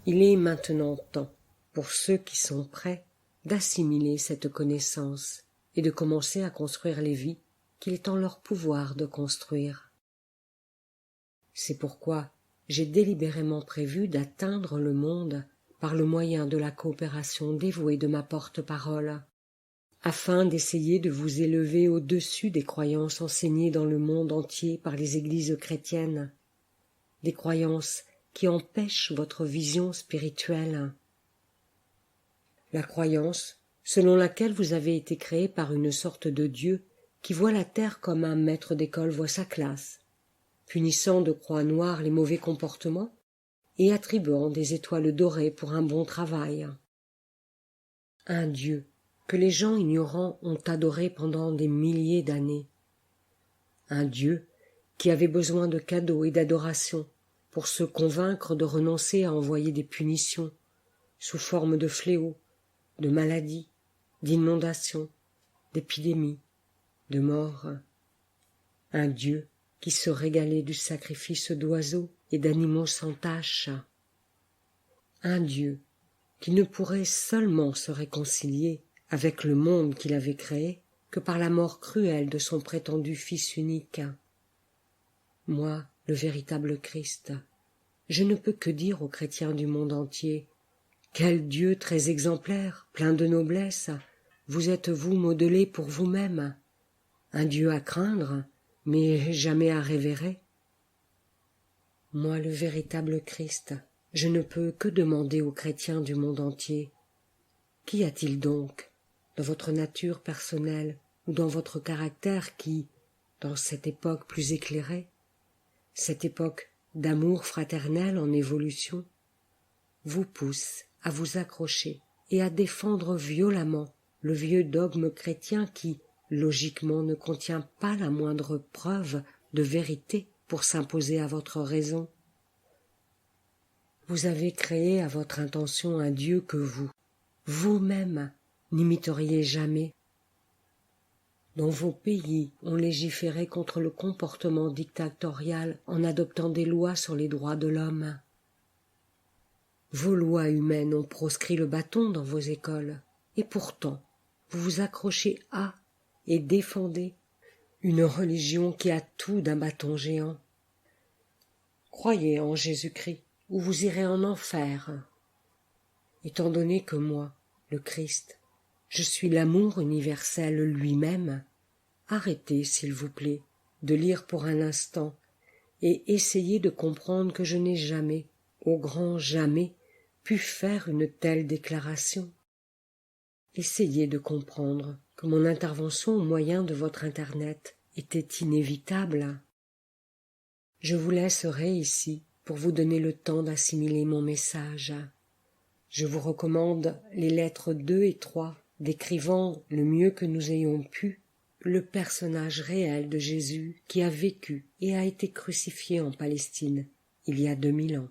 Il est maintenant temps, pour ceux qui sont prêts, d'assimiler cette connaissance et de commencer à construire les vies qu'il est en leur pouvoir de construire. C'est pourquoi j'ai délibérément prévu d'atteindre le monde par le moyen de la coopération dévouée de ma porte-parole, afin d'essayer de vous élever au-dessus des croyances enseignées dans le monde entier par les églises chrétiennes, des croyances qui empêchent votre vision spirituelle. La croyance selon laquelle vous avez été créé par une sorte de Dieu qui voit la terre comme un maître d'école voit sa classe, punissant de croix noire les mauvais comportements et attribuant des étoiles dorées pour un bon travail. Un Dieu que les gens ignorants ont adoré pendant des milliers d'années. Un Dieu qui avait besoin de cadeaux et d'adoration pour se convaincre de renoncer à envoyer des punitions sous forme de fléaux, de maladies, d'inondations, d'épidémies, de morts. Un Dieu qui se régalait du sacrifice d'oiseaux et d'animaux sans tache. Un Dieu qui ne pourrait seulement se réconcilier avec le monde qu'il avait créé que par la mort cruelle de son prétendu Fils unique. Moi, le véritable Christ, je ne peux que dire aux chrétiens du monde entier: quel Dieu très exemplaire, plein de noblesse, vous êtes-vous modelé pour vous-même, un Dieu à craindre, mais jamais à révérer. Moi, le véritable Christ, je ne peux que demander aux chrétiens du monde entier: qu'y a-t-il donc, dans votre nature personnelle ou dans votre caractère qui, dans cette époque plus éclairée, cette époque d'amour fraternel en évolution, vous pousse à vous accrocher et à défendre violemment le vieux dogme chrétien qui, logiquement, ne contient pas la moindre preuve de vérité pour s'imposer à votre raison. Vous avez créé à votre intention un Dieu que vous, vous-même, n'imiteriez jamais. Dans vos pays, on légiférait contre le comportement dictatorial en adoptant des lois sur les droits de l'homme. Vos lois humaines ont proscrit le bâton dans vos écoles, et pourtant, vous vous accrochez à et défendez une religion qui a tout d'un bâton géant. Croyez en Jésus-Christ, ou vous irez en enfer. Étant donné que moi, le Christ, je suis l'amour universel lui-même, arrêtez, s'il vous plaît, de lire pour un instant et essayez de comprendre que je n'ai jamais, au grand jamais, pu faire une telle déclaration. Essayez de comprendre que mon intervention au moyen de votre Internet était inévitable. Je vous laisserai ici pour vous donner le temps d'assimiler mon message. Je vous recommande les lettres 2 et 3 décrivant le mieux que nous ayons pu le personnage réel de Jésus qui a vécu et a été crucifié en Palestine il y a 2000 ans.